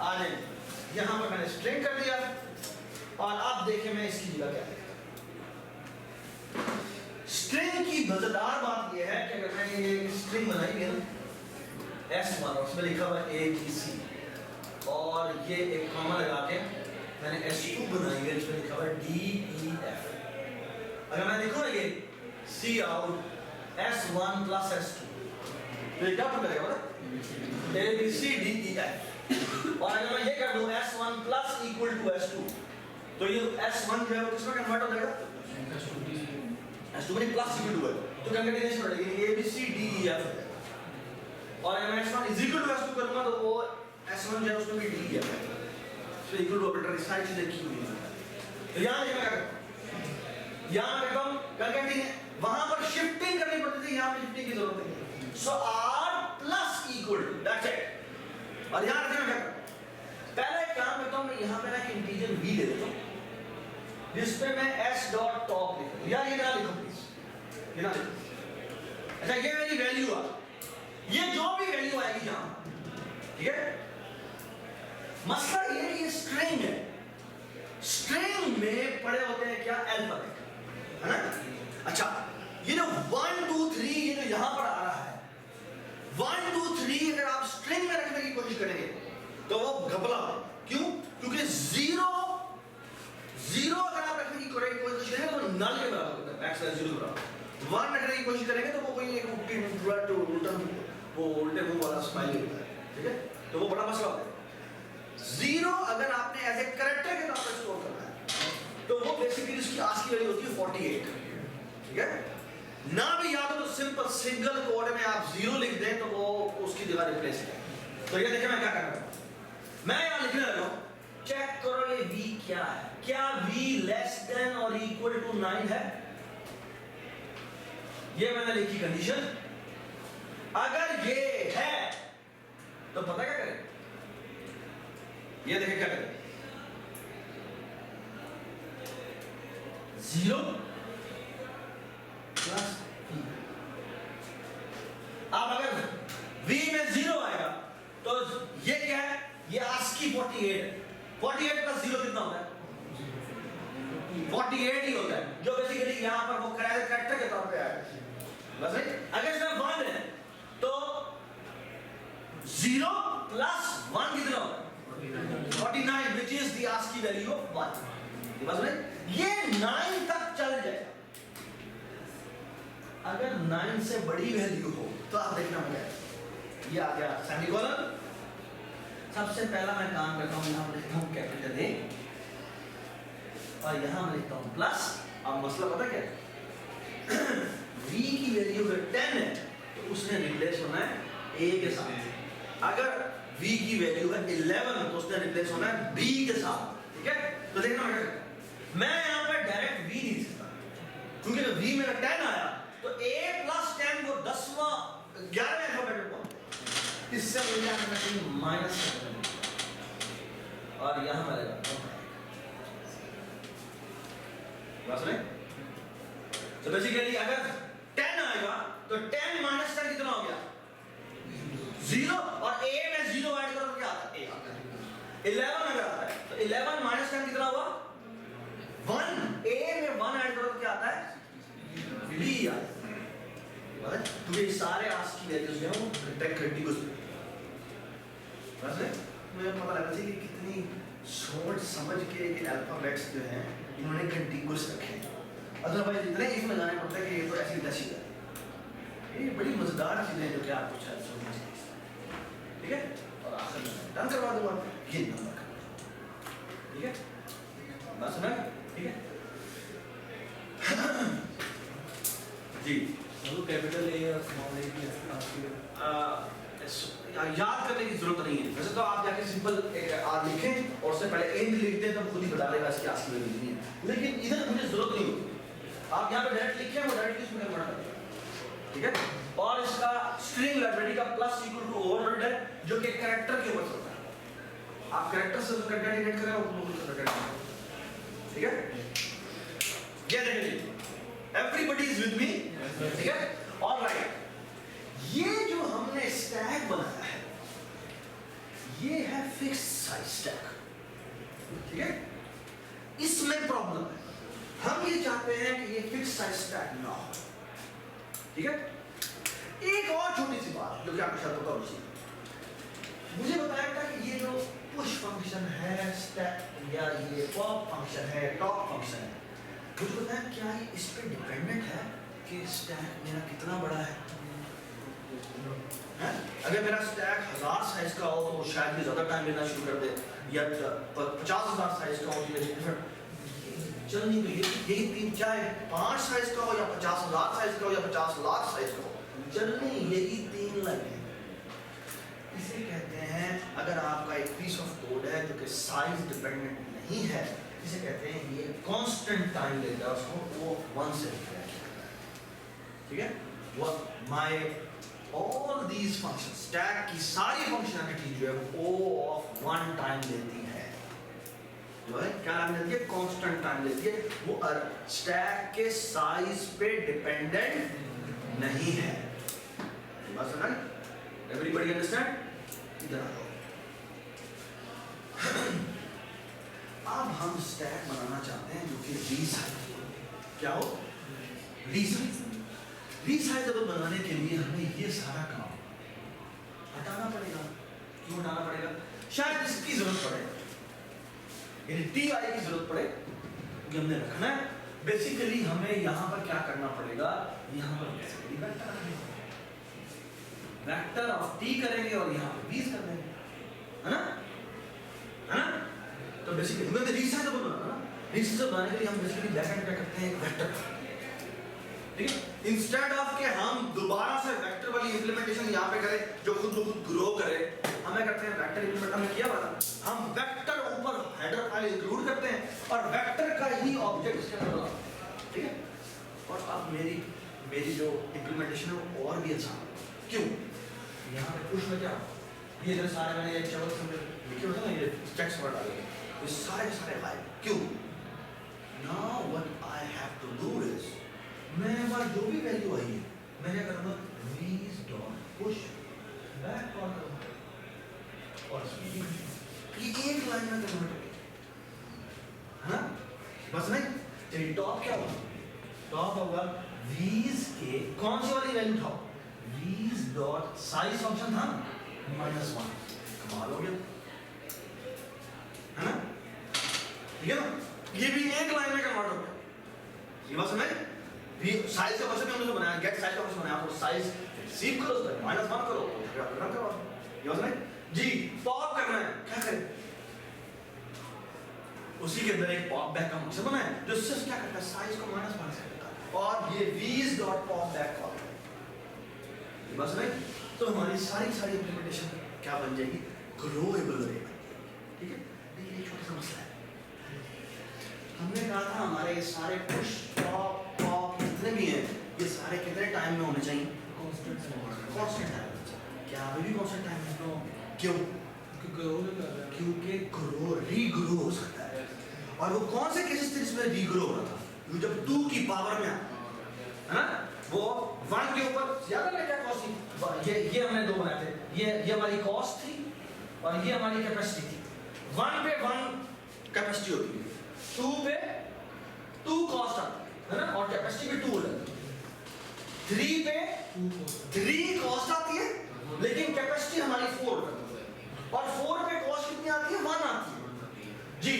आगे यहां पर मैंने स्ट्रिंग कर दिया, और अब देखें मैं इसकी जगह क्या लिखता हूं। स्ट्रिंग की मजेदार बात यह है कि अगर मैंने ये स्ट्रिंग बनाई है ना s1, उसमें लिखा हुआ a b c, और ये एक कॉमा लगा के मैंने s2 बनाई है जिसमें लिखा हुआ d e f। अगर मैं लिखूं ये c out s1 plus s2 तो ये क्या करेगा बोला, a b c d e f। और अगर मैं ये कर दूं s1 plus equal to s2 तो ये s1 जो है वो किसमें कन्वर्ट हो जाएगा, s2 में प्लस इक्वल टू है, तो कंकेटिनेशन हो जाएगी a b c d e f। और अगर मैं s1 is equal to s2 करूंगा तो वो s1 जो है उसमें भी d e f है, तो इक्वल टू ऑपरेटर इस सारी चीजें की हुई है। तो यहां देखिए मैं क्या करता हूं, यहां करता हूं कंकेटिनेशन, वहां पर शिफ्टिंग करनी पड़ती थी, यहां पे शिफ्टिंग की जरूरत नहीं है, so r plus equal to that's it. और यहां देखिए मैं क्या करता हूं, पहले एक काम करता हूं, मैं यहां पे ना एक इंटीजर v ले लेता हूं जिसपे मैं s डॉट टॉप लिखूं, या ये ना लिखूं प्लीज, ये ना लिखूं। अच्छा, ये मेरी वैल्यू आ, ये जो भी वैल्यू आएगी यहां, ठीक है, मसला ये कि ये स्ट्रिंग है, स्ट्रिंग में पड़े होते हैं क्या, अल्फाबेट, है ना। अच्छा, ये जो 1 2 3 ये जो यहां पर आ रहा है 1 2 3 अगर आप स्ट्रिंग में रखने की कोशिश करेंगे तो वो घपला है। क्यों? क्योंकि 0 अगर आप रखने की कोशिश करेंगे तो नल के बराबर होता है, बैक स्लैश 0 बराबर। 1 रखने की कोशिश करेंगे तो वो कोई एक उल्टे मुंह वाला स्माइल होता है। ठीक है, तो वो बड़ा मसला होता है। 0 अगर आपने एज ए कैरेक्टर के तौर पर स्टोर करना है तो वो बेसिकली उसकी आज की वैल्यू होती है 48। ठीक है, ना भी याद हो तो सिंपल सिंगल कोड में आप 0 लिख दें तो वो उसकी जगह रिप्लेस है। तो ये देखिए मैं क्या कर रहा हूं, मैं यहां लिखने लगा हूं, चेक करो ये v क्या है, क्या v लेस देन और इक्वल टू 9 है, ये मैंने लिखी कंडीशन। अगर ये है तो पता क्या करें, ये देखिए क्या करें, 0 प्लस v। अब अगर v यहाँ पर वो कैरेक्टर के तौर पे आएगा, बस नहीं। अगर इसमें 1 है तो 0 प्लस 1 कितना होगा? 49, which is the ASCII value of 1, बस नहीं। ये 9 तक चल जाए, अगर 9 से बड़ी वैल्यू हो तो आप देखना मुझे ये आ गया सेमीकोलन। सबसे पहला मैं काम करता हूँ, यहाँ लिखता हूँ कैपिटल A और यहाँ मैं लिखता हूँ प्लस। अब मसला पता क्या है? V की वैल्यू अगर 10 है तो उसने रिप्लेस होना है A के साथ। अगर V की वैल्यू है 11 तो उसने रिप्लेस होना है B के साथ, ठीक है? तो देखना मैं यहाँ पर डायरेक्ट V नहीं लिख सकता, क्योंकि अगर V मेरा 10 आया तो A प्लस 10 को 10वां 11वें अल्फाबेट में, इससे मुझे आना चाहिए माइनस और यहाँ मिलेगा बस नहीं। तो बेसिकली अगर 10 आएगा तो 10 माइनस 10 कितना हो गया? 0, और A में 0 ऐड करो तो क्या आता है? A आता है। 11 अगर आता है तो 11 माइनस 10 कितना हुआ? 1। A में 1 ऐड करो तो क्या आता है? B आता है। तो ये सारे ASCII वैल्यूज जो हैं वो कंटीन्यूअस बस है। मुझे पता लगा चाहिए कि कितनी सोच समझ के ये अल्फाबेट्स जो हैं इन्होंने कंटीन्यूअस रखे हैं, अदरवाइज इतने इसमें जाने पड़ता है कि ये तो ऐसी तैसी है। ये बड़ी मजेदार चीजें जो कि आपको शायद समझ नहीं सकते, ठीक है? और आखिर में डन करवा दूंगा ये नंबर का, ठीक है? बस ना, ठीक है? जी तो कैपिटल A और स्मॉल a की याद करने की जरूरत नहीं है। वैसे तो आप जाके सिंपल आर लिखें और उससे पहले एंड लिख दें तो खुद ही बता देगा इसकी ASCII वैल्यू नहीं है, लेकिन इधर मुझे जरूरत नहीं होती। आप यहाँ पे डायरेक्ट लिखें, वो डायरेक्ट इसमें कन्वर्ट कर देगा, ठीक है? और इसका स्ट्रिंग लाइब्रेरी का प्लस इक्वल टू ओवरलोड है जो कि कैरेक्टर के ऊपर चलता है। आप कैरेक्टर से कंकैटिनेट करें और ठीक है? ये देखिए एवरीबॉडी इज विद मी, ठीक है? ऑलराइट, ये जो हमने स्टैक बनाया है ये है फिक्स साइज स्टैक, ठीक है? इसमें प्रॉब्लम है, हम ये चाहते हैं कि ये फिक्स साइज स्टैक ना हो, ठीक है? एक और छोटी सी बात जो कि आपको शायद पता होनी चाहिए, मुझे बताया था कि ये जो पुश फंक्शन है स्टैक या ये पॉप फंक्शन है टॉप फंक्शन है, मुझे बताया क्या ये इस पे डिपेंडेंट है कि स्टैक मेरा कितना बड़ा है? अगर मेरा स्टैक 1000 साइज का हो तो शायद भी ज्यादा टाइम लेना शुरू कर दे, या 50,000 साइज का हो तो चल नहीं गई, यही 5 साइज का हो या 50,000 साइज का हो या 50 लाख साइज का हो, चलने यही 3 लगे। इसे कहते हैं, अगर आपका एक पीस ऑफ कोड है जो कि साइज डिपेंडेंट नहीं है, इसे कहते हैं ये कांस्टेंट टाइम लेता है उसको, वो 1 से ठीक है? वो my all these functions, stack की सारी फंक्शनैलिटी जो है वो O of 1 टाइम लेती है, जो है क्या नाम लेती है? कांस्टेंट टाइम लेती है। वो स्टैक के साइज पे डिपेंडेंट नहीं है। बात समझ? Everybody understand? इधर आओ। अब हम स्टैक बनाना चाहते हैं जो कि रीसाइजेबल, क्या हो? रीसाइजेबल बनाने के लिए हमें ये सारा काम हटाना पड़ेगा। क्यों हटाना पड़ेगा? शायद इसकी जरूरत पड़े, यानी TI की जरूरत पड़े, क्योंकि हमने रखना है। बेसिकली हमें यहाँ पर क्या करना पड़ेगा? यहाँ पर बेसिकली वेक्टर ऑफ T करेंगे और यहाँ पर 20 कर देंगे, है ना? है ना? तो बेसिकली हमें रीसाइजेबल बनाना ना, रीसाइजेबल बनाने के लिए हम बेसिकली बैकएंड क्या करते हैं? वेक्टर, ठीक है? इंस्टेड ऑफ के हम दोबारा से वेक्टर वाली इंप्लीमेंटेशन यहाँ पे करें जो खुद ब खुद ग्रो करे, हमें करते हैं वेक्टर इंप्लीमेंट। हमने किया था, हम वेक्टर ऊपर हेडर फाइल इंक्लूड करते हैं और वेक्टर का ही ऑब्जेक्ट इसके अंदर बनाते हैं, ठीक है? और अब मेरी जो इंप्लीमेंटेशन है वो और भी आसान है। क्यों? यहाँ पे पुश में क्या ये जो सारे मैंने एक चवल से लिखे होते हैं ना, ये टेक्स्ट वर्ड डाले, ये सारे गायब। क्यों? Now what I have to do is, मैं बार जो भी वैल्यू आई है मैं क्या करूँगा? वीज डॉट पुश बैक कॉल करूँगा और ये एक लाइन में कन्वर्ट हो गया, है ना? बस नहीं, चलिए टॉप क्या होगा? तो आपका होगा v's के कौन सी वाली वैल्यू उठाओ, v's डॉट साइज फंक्शन था -1, कमाल हो गया है ना, ठीक है ना, ये भी एक लाइन में कन्वर्ट हो गया, ये बात समझ, भी साइज का फंक्शन हमने जो बनाया, गेट साइज का फंक्शन बनाया, तो साइज सीव करो उसमें -1 करो, रन करो, ये बात समझ जी। पॉप करना है, क्या करें, उसी के अंदर एक पॉप बैक का फंक्शन बनाया जो सिर्फ क्या करता है, साइज को -1 से करता है, और ये v's dot pop back call, ये बात समझ, तो हमारी सारी इंप्लीमेंटेशन क्या बन जाएगी, ग्रोएबल रहेगा, ठीक है। देखिए एक छोटा सा मसला है, हमने कहा था हमारे ये सारे पुश पॉप पॉप जितने भी हैं ये सारे कितने टाइम में होने चाहिए, कांस्टेंट टाइम, क्या अभी भी कांस्टेंट टाइम है, क्यों, क्योंकि ग्रो रीग्रो हो सकता है, और वो कौन से केसेस थे जिसमें रीग्रो हो रहा था, जब 2 की पावर में आता है ना, वो 1 के ऊपर याद है क्या कॉस्ट थी, ये हमने 2 बनाए थे, ये हमारी कॉस्ट थी और ये हमारी कैपेसिटी थी, 1 पे 1 कैपेसिटी होती है, 2 पे 2 कॉस्ट आती है ना, और कैपेसिटी भी 2 हो जाती है, 3 पे 3 कॉस्ट आती है लेकिन कैपेसिटी हमारी 4 होती है, और 4 पे कॉस्ट कितनी आती है, 1 आती है जी,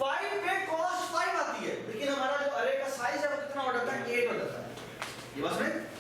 5 पे कॉस्ट 5 आती है लेकिन हमारा जो अरे का साइज है वो कितना हो जाता है, 8 हो जाता है, ये बात समझ।